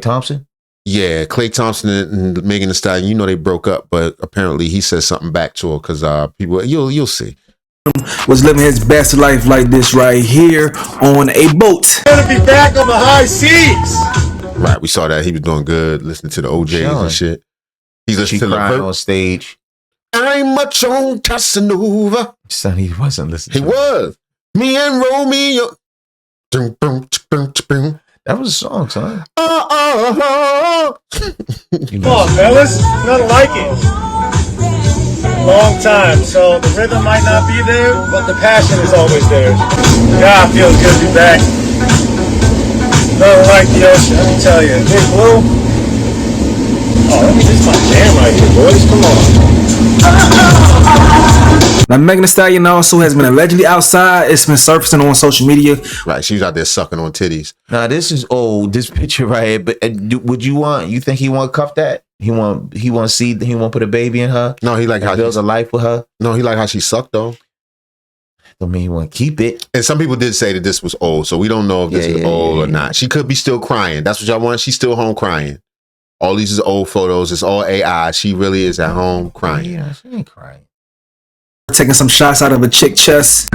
Thompson? Yeah, Klay Thompson and Megan Thee Stallion, you know they broke up, but apparently he said something back to her because people, you'll see. Was living his best life like this right here on a boat. Gonna be back on the high seas. Right, we saw that. He was doing good, listening to the OJs and shit. He's listening to crying on stage. I ain't much on Casanova. Son, he wasn't listening. He was. Me and Romeo. That was a song, son. Come on, fellas. Nothing like it. Long time, so the rhythm might not be there, but the passion is always there. God, feels good to be back. Nothing like the ocean, let me tell you. Big Blue. Oh, this is my jam right here, boys. Come on. Now, Megan Thee Stallion also has been allegedly outside. It's been surfacing on social media. Right, she was out there sucking on titties. Now, this is old. This picture right here. But would you think he want to cuff that? He want put a baby in her? No, he like how builds a life with her. No, he like how she sucked though. Don't mean he want to keep it. And some people did say that this was old, so we don't know if this is old or not. She could be still crying. That's what y'all want. She's still home crying. All these is old photos. It's all AI. She really is at home crying. Yeah, she ain't crying. Taking some shots out of a chick chest.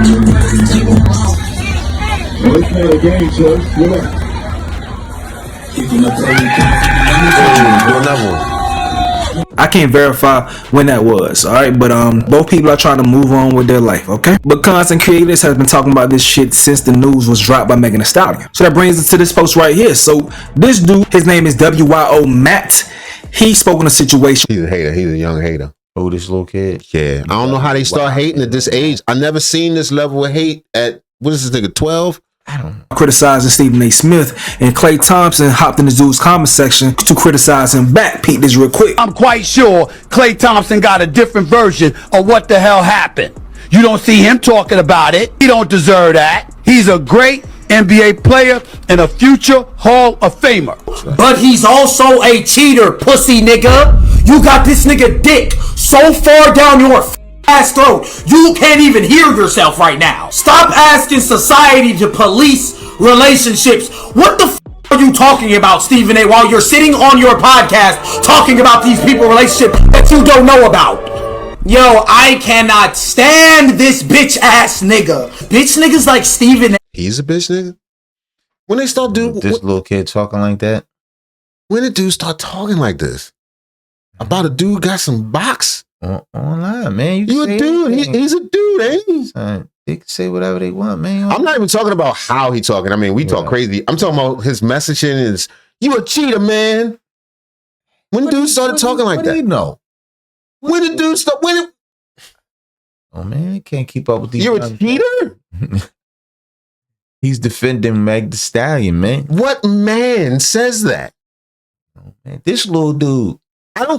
I can't verify when that was, all right, but both people are trying to move on with their life, okay? But content creators has been talking about this shit since the news was dropped by Megan Thee Stallion. So that brings us to this post right here. So this dude, his name is WYO Matt. He spoke on a situation. He's a hater. He's a young hater. Oh, this little kid. Yeah, I don't know how they start hating at this age. I never seen this level of hate at, what is this nigga, 12? I don't know. Criticizing Stephen A. Smith, and Klay Thompson hopped in the dude's comment section to criticize him back. Peep this real quick. I'm quite sure Klay Thompson got a different version of what the hell happened. You don't see him talking about it. He don't deserve that. He's a great NBA player and a future Hall of Famer. But he's also a cheater, pussy nigga. You got this nigga dick so far down your ass throat, you can't even hear yourself right now. Stop asking society to police relationships. What the are you talking about, Stephen A, while you're sitting on your podcast talking about these people relationships that you don't know about? Yo, I cannot stand this bitch ass nigga. Bitch niggas like Stephen A. He's a bitch nigga? When they start doing this little kid talking like that? When did dudes start talking like this? About a dude got some box? Online, man. You a dude. He's a dude, ain't he? Son, they can say whatever they want, man. I'm not even talking about how he talking. I mean, we talk crazy. I'm talking about his messaging is, you a cheater, man. When dudes started talking like that? What do you know? When did dudes start? Oh, man, I can't keep up with these. You're a cheater? He's defending Meg Thee Stallion, man. What man says that? Oh, man, this little dude. I don't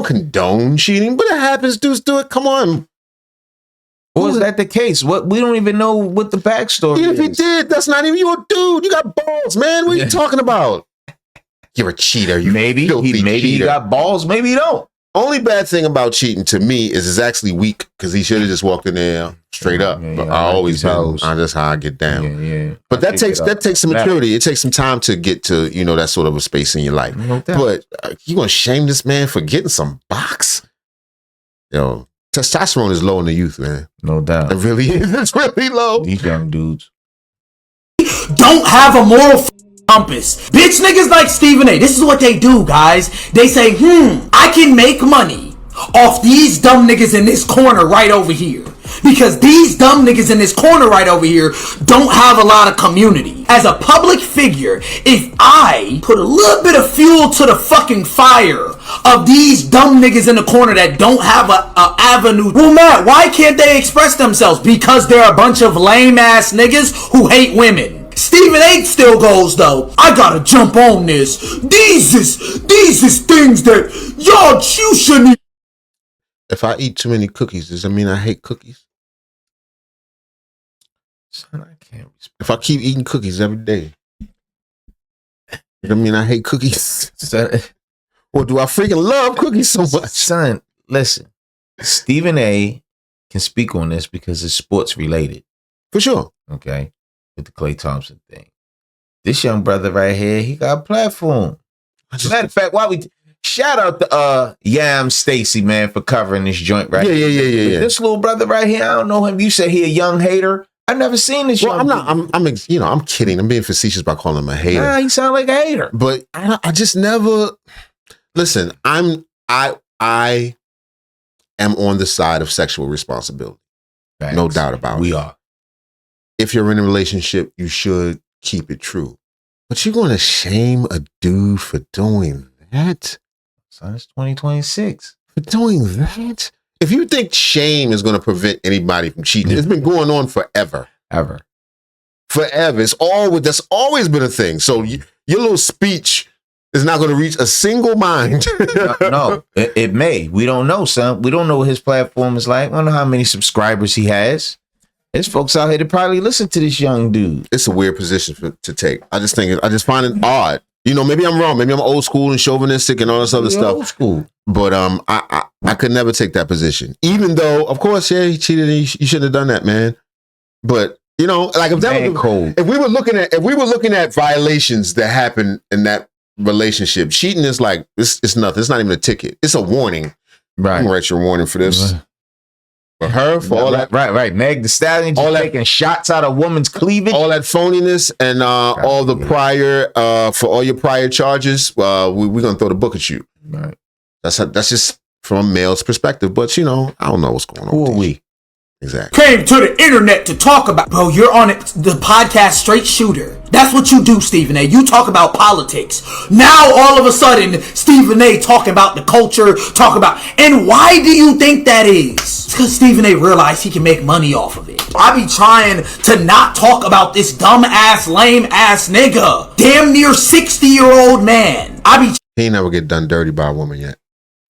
condone cheating, but it happens. Dudes do it. Come on. Or is that the case? What we don't even know what the backstory is. If he did, that's not even your dude. You got balls, man. What are you talking about? You're a cheater. You maybe he got balls. Maybe he don't. Only bad thing about cheating to me is it's actually weak because he should have just walked in there straight up. But I always been. That's how I get down. Yeah. But that takes some maturity. It takes some time to get to that sort of a space in your life. But you gonna shame this man for getting some box? Yo, testosterone is low in the youth, man. No doubt. It really is. It's really low. These young dudes don't have a moral compass. Bitch niggas like Stephen A. This is what they do, guys. They say, I can make money off these dumb niggas in this corner right over here. Because these dumb niggas in this corner right over here don't have a lot of community. As a public figure, if I put a little bit of fuel to the fucking fire of these dumb niggas in the corner that don't have a avenue, well, Matt, why can't they express themselves? Because they're a bunch of lame ass niggas who hate women. Stephen A still goes though, I gotta jump on this. These is things that you shouldn't. If I eat too many cookies, does that mean I hate cookies? Son, I can't. If I keep eating cookies every day, does that mean I hate cookies? Son, or do I freaking love cookies so much? Son, listen. Stephen A can speak on this because it's sports related. For sure. Okay. With the Klay Thompson thing. This young brother right here, he got a platform. Matter of fact, shout out to Yam Stacy, man, for covering this joint right here. Yeah. This little brother right here, I don't know him. You say he a young hater. I never seen this. Well, I'm kidding. I'm being facetious by calling him a hater. Nah, he sound like a hater. But I just never listen. I am on the side of sexual responsibility. Thanks. No doubt about it. We are. If you're in a relationship, you should keep it true. But you're going to shame a dude for doing that? Son, it's 2026. For doing that? If you think shame is going to prevent anybody from cheating, it's been going on forever. Forever. That's always been a thing. So your little speech is not going to reach a single mind. No, it may. We don't know, son. We don't know what his platform is like. We don't know how many subscribers he has. There's folks out here that probably listen to this young dude. It's a weird position to take. I just find it odd. You know, maybe I'm wrong. Maybe I'm old school and chauvinistic and all this other stuff. Old school. But I could never take that position. Even though, of course, yeah, he cheated and you shouldn't have done that, man. But you know, like if we were looking at violations that happen in that relationship, cheating is like it's nothing. It's not even a ticket. It's a warning. Right. You can write your warning for this. For her, for all that. Right. Meg the Stallion just taking shots out of woman's cleavage. All that phoniness and all the prior, for all your prior charges, we're going to throw the book at you. Right. That's just from a male's perspective. But, you know, I don't know what's going on. Who are we? Exactly. Came to the internet to talk about. Bro, you're on the podcast Straight Shooter. That's what you do, Stephen A. You talk about politics. Now, all of a sudden, Stephen A. talking about the culture, and why do you think that is? It's because Stephen A. realized he can make money off of it. I be trying to not talk about this dumb-ass, lame-ass nigga. Damn near 60-year-old man. He ain't never get done dirty by a woman yet.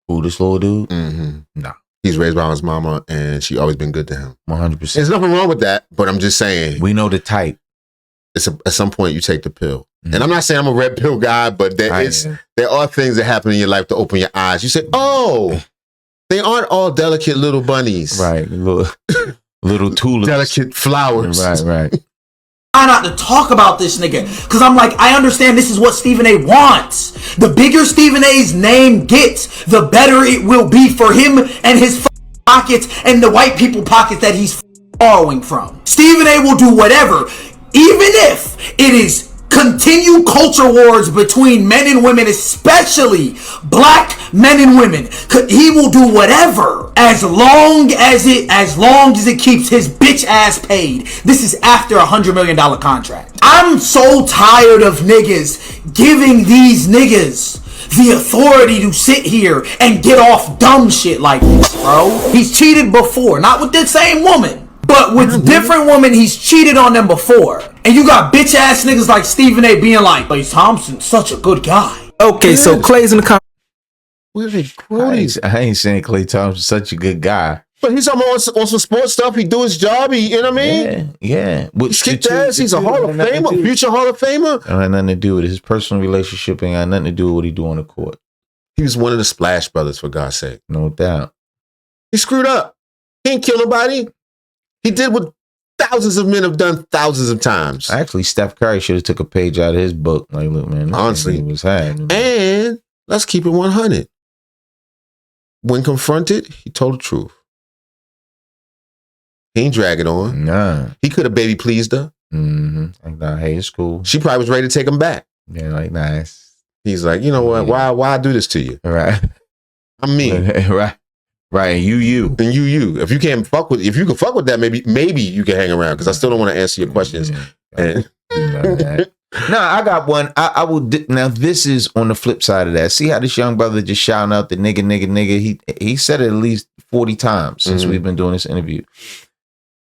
Who, this little dude? Mm-hmm. Nah. He's raised by his mama, and she always been good to him. 100%. There's nothing wrong with that, but I'm just saying. We know the type. At some point, you take the pill. Mm-hmm. And I'm not saying I'm a red pill guy, but there are things that happen in your life to open your eyes. You say, oh, they aren't all delicate little bunnies. Right. Little tulips. Delicate flowers. Right. Try not to talk about this nigga, because I'm like, I understand this is what Stephen A. wants. The bigger Stephen A.'s name gets, the better it will be for him and his pockets and the white people pockets that he's borrowing from. Stephen A. will do whatever, even if it is continue culture wars between men and women, especially black men and women. He will do whatever as long as it keeps his bitch ass paid. This is after $100 million contract. I'm so tired of niggas giving these niggas the authority to sit here and get off dumb shit like this, bro. He's cheated before, not with the same woman, but with different women. He's cheated on them before. And you got bitch ass niggas like Stephen A. being like, Klay Thompson's such a good guy. Okay, so Klay's in the comments. Where's it quoting? I ain't saying Klay Thompson's such a good guy. But he's on some sports stuff. He do his job. You know what I mean? Yeah. Kicked ass. He's a Hall of Famer, future Hall of Famer. It had nothing to do with it. His personal relationship ain't got nothing to do with what he do on the court. He was one of the Splash Brothers, for God's sake. No doubt. He screwed up. He ain't kill nobody. He did what thousands of men have done thousands of times. Actually, Steph Curry should have took a page out of his book. Like, look, man, honestly, he was had. And let's keep it 100. When confronted, he told the truth. He ain't drag it on. Nah. He could have baby pleased her. Mm-hmm. Like, nah, hey, it's cool. She probably was ready to take him back. Yeah, like, nice. He's like, you know what? Why I do this to you? Right. I'm me. Right. And you. And you. If you can fuck with that, maybe you can hang around, because I still don't want to answer your questions. And no, I got one. I will. Now, this is on the flip side of that. See how this young brother just shouting out the nigga. He said it at least 40 times since we've been doing this interview.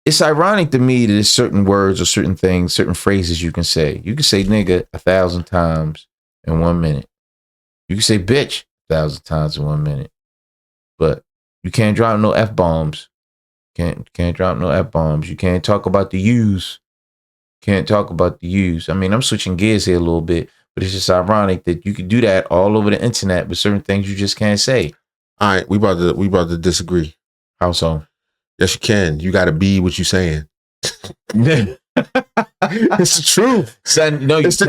It's ironic to me that there's certain words or certain things, certain phrases you can say. You can say nigga 1,000 times in 1 minute. You can say bitch 1,000 times in 1 minute. But you can't drop no F-bombs. Can't drop no F-bombs. You can't talk about the U's. Can't talk about the U's. I mean, I'm switching gears here a little bit, but it's just ironic that you can do that all over the internet, but certain things you just can't say. All right, we about to disagree. How so? Yes, you can. You got to be what you saying. It's the truth. Son, no, Yes.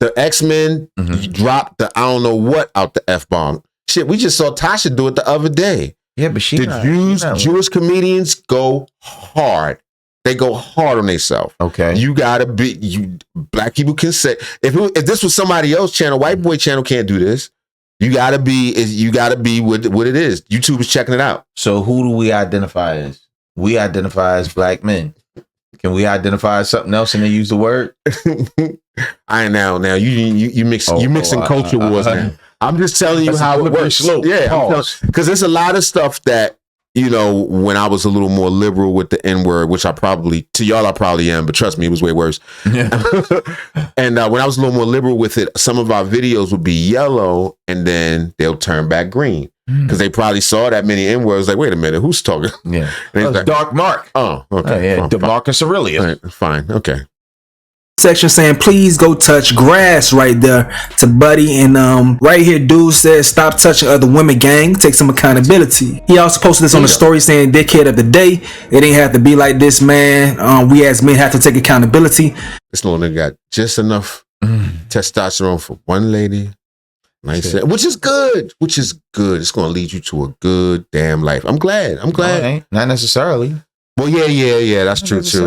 The X-Men dropped the I don't know what out the F-bomb. Shit, we just saw Tasha do it the other day. Yeah, but Jewish comedians go hard. They go hard on themselves. Okay. You gotta be black people can say if this was somebody else's channel, white boy channel can't do this. You gotta be what it is. YouTube is checking it out. So who do we identify as? We identify as black men. Can we identify as something else and then use the word? I now you mixing culture wars now. I'm just telling you how it works. Yeah, because there's a lot of stuff that, you know, when I was a little more liberal with the N-word, which I probably am, but trust me, it was way worse. Yeah. And when I was a little more liberal with it, some of our videos would be yellow and then they'll turn back green. Because they probably saw that many N-words, like, wait a minute, who's talking? Yeah. Like, Dark Mark. Oh, okay. Yeah, DeMarcus Aurelius. Right, fine, okay. Section saying, please go touch grass right there to Buddy. And right here, dude says, stop touching other women, gang. Take some accountability. He also posted this on the story saying, dickhead of the day. It ain't have to be like this, man. We as men have to take accountability. This little nigga got just enough testosterone for one lady. Nice, which is good. It's going to lead you to a good damn life. I'm glad. No, not necessarily. Well, yeah, that's true too.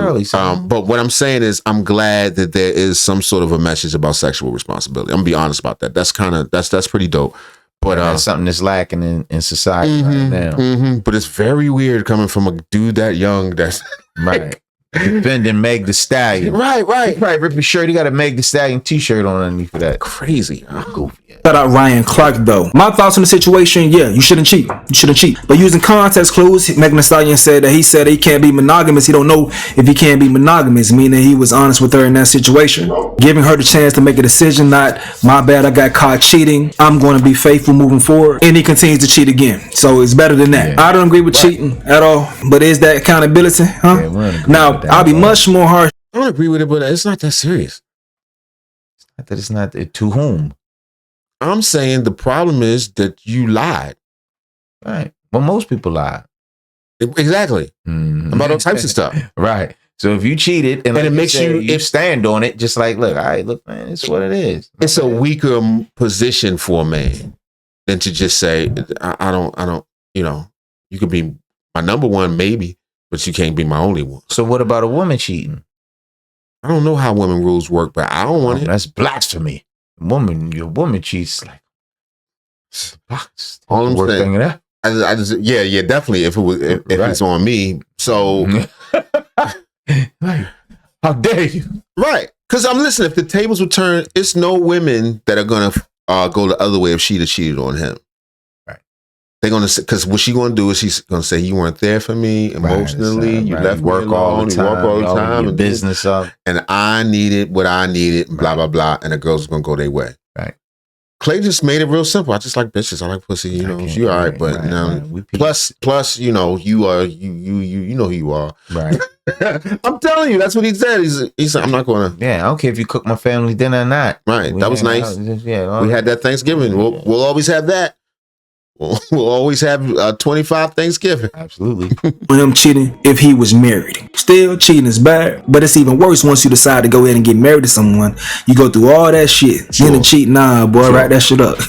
But what I'm saying is, I'm glad that there is some sort of a message about sexual responsibility. I'm gonna be honest about that. That's pretty dope. But that's something that's lacking in society right now. But it's very weird coming from a dude that young. That's right. Defending Meg the Stallion. Right. He probably ripped his shirt. He got a Meg the Stallion t-shirt on underneath of that. Crazy. Goofy. Shout out Ryan Clark though. My thoughts on the situation, yeah, you shouldn't cheat. But using context clues, Megan Thee Stallion said that he can't be monogamous. He don't know if he can be monogamous, meaning he was honest with her in that situation. Giving her the chance to make a decision, not my bad, I got caught cheating, I'm going to be faithful moving forward. And he continues to cheat again. So it's better than that. Yeah. I don't agree with cheating at all, but is that accountability? Huh? Yeah, now, I'll be much more harsh. I don't agree with it, but it's not that serious. It's not to whom? I'm saying the problem is that you lied. Right. Well, most people lie. Exactly. About all types of stuff. Right. So if you cheated and it makes you stand on it, just like, look, man, it's what it is. It's a weaker position for a man than to just say, I don't, you know, you could be my number one, maybe, but you can't be my only one. So what about a woman cheating? I don't know how women rules work, but I don't want it. That's blasphemy. Your woman cheats like all I'm saying. I just definitely. If it's on me, so like, how dare you? Right? Because I'm listening. If the tables would turn, it's no women that are gonna go the other way if she'd have cheated on him. Right? They're gonna say, because what she gonna do is she's gonna say you weren't there for me emotionally. You left work all the time, and business up, and I needed what I needed, blah blah blah, and the girls are gonna go their way. Right. Klay just made it real simple. I just like bitches. I like pussy. You know, you all right, but plus, you know, you are you know who you are. Right. I'm telling you, that's what he said. He said, I'm not gonna. Yeah, I don't care if you cook my family dinner or not. Right. That was nice. We had that Thanksgiving. We'll always have that. We'll always have 25 Thanksgiving. Absolutely. With him cheating if he was married. Still, cheating is bad, but it's even worse once you decide to go ahead and get married to someone. You go through all that shit. Sure. Then to cheat, nah, boy, write that shit up.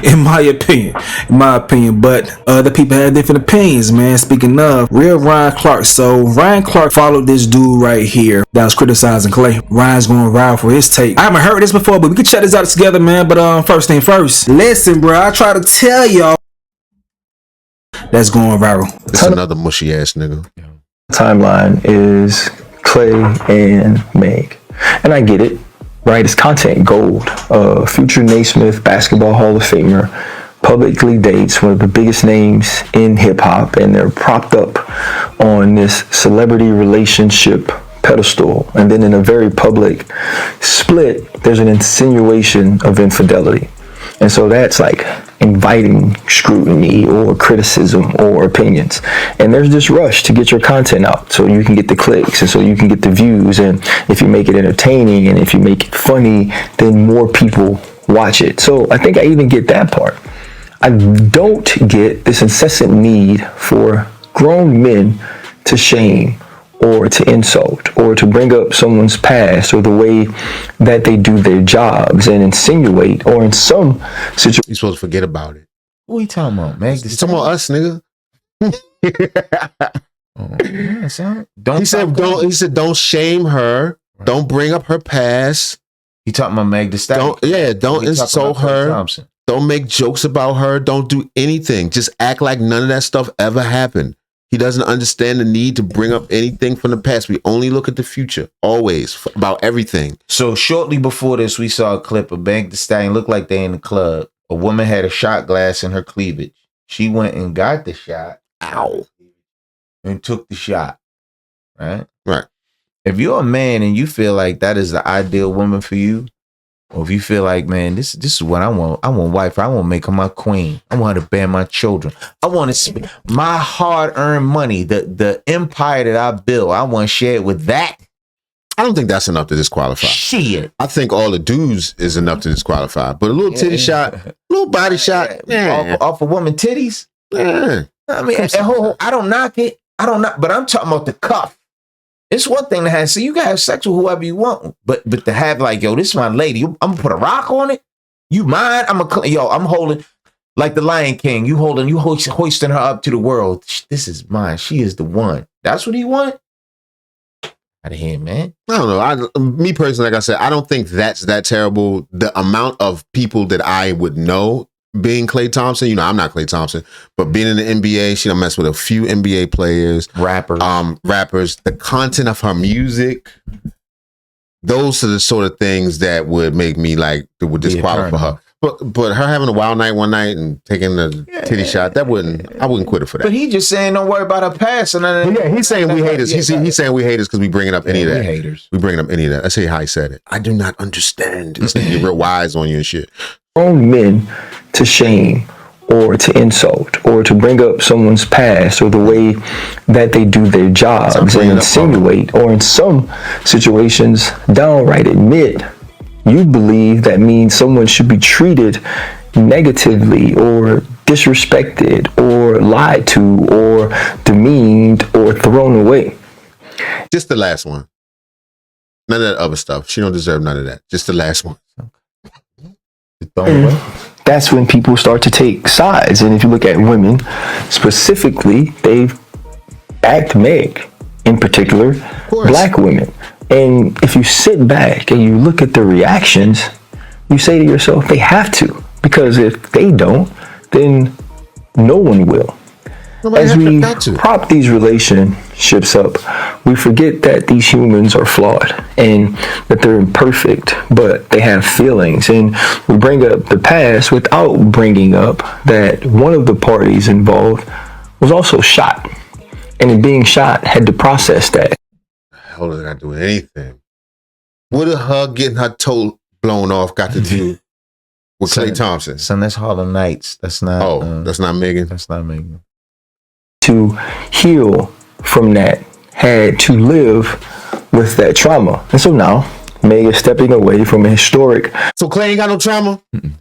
In my opinion. But other people have different opinions, man. Speaking of, real Ryan Clark. So Ryan Clark followed this dude right here that was criticizing Klay. Ryan's going viral for his take. I haven't heard this before, but we can check this out together, man. But first thing first, listen, bro, I try to tell y'all. That's going viral. It's another mushy ass nigga. Timeline is Klay and Meg. And I get it, right? It's content gold. Future Naismith Basketball Hall of Famer publicly dates one of the biggest names in hip hop, and they're propped up on this celebrity relationship pedestal. And then in a very public split, there's an insinuation of infidelity. And so that's like inviting scrutiny or criticism or opinions. And there's this rush to get your content out so you can get the clicks and so you can get the views. And if you make it entertaining and if you make it funny, then more people watch it. So I think I even get that part. I don't get this incessant need for grown men to shame or to insult or to bring up someone's past or the way that they do their jobs and insinuate or in some situations. You're supposed to forget about it. What are you talking about, Meg? You talking about us, nigga? Yeah, son. He said don't shame her. Right. Don't bring up her past. You talking about Meg the Stallion? Don't insult her. Don't make jokes about her. Don't do anything. Just act like none of that stuff ever happened. He doesn't understand the need to bring up anything from the past. We only look at the future, always, about everything. So shortly before this, we saw a clip of Meg the Stallion look like they in the club. A woman had a shot glass in her cleavage. She went and got the shot. Ow. And took the shot. Right? Right. If you're a man and you feel like that is the ideal woman for you, or if you feel like, man, this is what I want. I want a wife. I want to make her my queen. I want her to bear my children. I want to spend my hard-earned money, the empire that I built. I want to share it with that. I don't think that's enough to disqualify. Shit. I think all the dudes is enough to disqualify. But a little titty shot, little body shot, off a woman titties. Yeah. I mean, I don't knock it. But I'm talking about the cuff. It's one thing to have, so you can have sex with whoever you want, but to have like, yo, this is my lady. I'm gonna put a rock on it. You mine? I'm holding like the Lion King. You hoisting her up to the world. This is mine. She is the one. That's what he want. Out of here, man. I don't know. Me personally, like I said, I don't think that's that terrible. The amount of people that I would know being Klay Thompson, you know, I'm not Klay Thompson, but being in the NBA, she done messed with a few NBA players, rappers. The content of her music, those are the sort of things that would make me like that would disqualify her. But her having a wild night one night and taking the titty shot, I wouldn't quit her for that. But he just saying don't worry about her past. And he's saying we haters. He's saying we haters because we bringing up any of that. We bringing up any of that. Let's see how he said it. I do not understand. This nigga real wise on you and shit. Own men to shame or to insult or to bring up someone's past or the way that they do their jobs and insinuate or in some situations downright admit you believe that means someone should be treated negatively or disrespected or lied to or demeaned or thrown away. Just the last one. None of that other stuff. She don't deserve none of that. Just the last one. That's when people start to take sides. And if you look at women specifically, they backed Meg, in particular, black women. And if you sit back and you look at the reactions, you say to yourself, they have to. Because if they don't, then no one will. As we prop these relationships up, we forget that these humans are flawed and that they're imperfect, but they have feelings. And we bring up the past without bringing up that one of the parties involved was also shot. And in being shot, had to process that. Hell, did I do anything? What did her getting her toe blown off got to do with Klay Thompson? Son, that's Harlem Nights. That's not. Oh, that's not Megan. That's not Megan. To heal from that, had to live with that trauma. And so now, Meg is stepping away from a historic. So Klay ain't got no trauma? Mm-mm.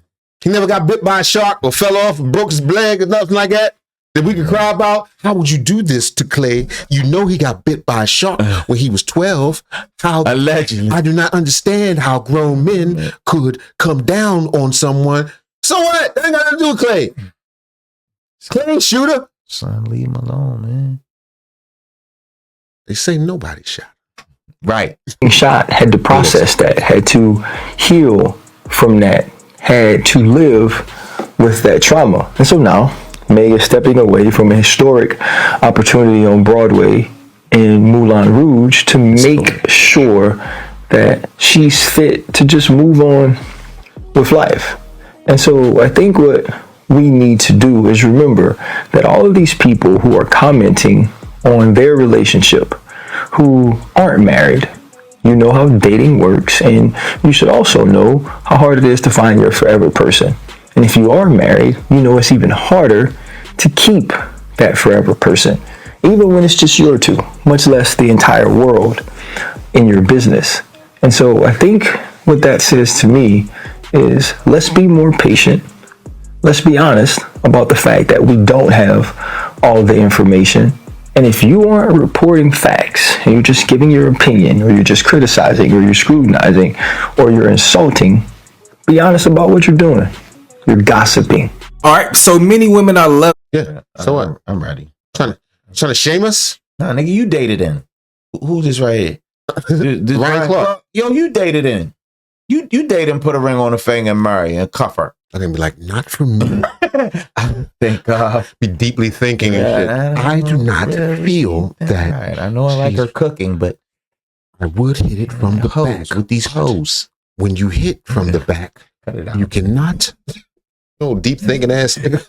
He never got bit by a shark or fell off and broke his leg or nothing like that? That we could cry about? How would you do this to Klay? You know he got bit by a shark when he was 12. How allegedly. I do not understand how grown men could come down on someone. So what? That ain't got nothing to do with Klay. Klay shooter. Son, leave him alone, man. They say nobody shot. Right. Shot, had to process that, had to heal from that, had to live with that trauma. And so now, Meg is stepping away from a historic opportunity on Broadway in Moulin Rouge to make sure that she's fit to just move on with life. And so I think what we need to do is remember that all of these people who are commenting on their relationship, who aren't married, you know how dating works, and you should also know how hard it is to find your forever person. And if you are married, you know it's even harder to keep that forever person, even when it's just your two, much less the entire world in your business. And so I think what that says to me is let's be more patient. Let's be honest about the fact that we don't have all the information And if you aren't reporting facts and you're just giving your opinion, or you're just criticizing, or you're scrutinizing, or you're insulting, be honest about what you're doing. You're gossiping. All right, so many women are love. Yeah. So what? I'm ready. Trying to shame us? Nah, nigga, you dated in. Who's this right here? This Ryan Clark. Yo, you dated in. You date and put a ring on her finger and marry and cuff her. I'm gonna be like, not for me. I think Be deeply thinking and shit. I do not feel that. Right. I know I like her cooking, but I would hit it from the back with these hoes. When you hit from the back, Cut it out. you cannot. No deep thinking ass nigga.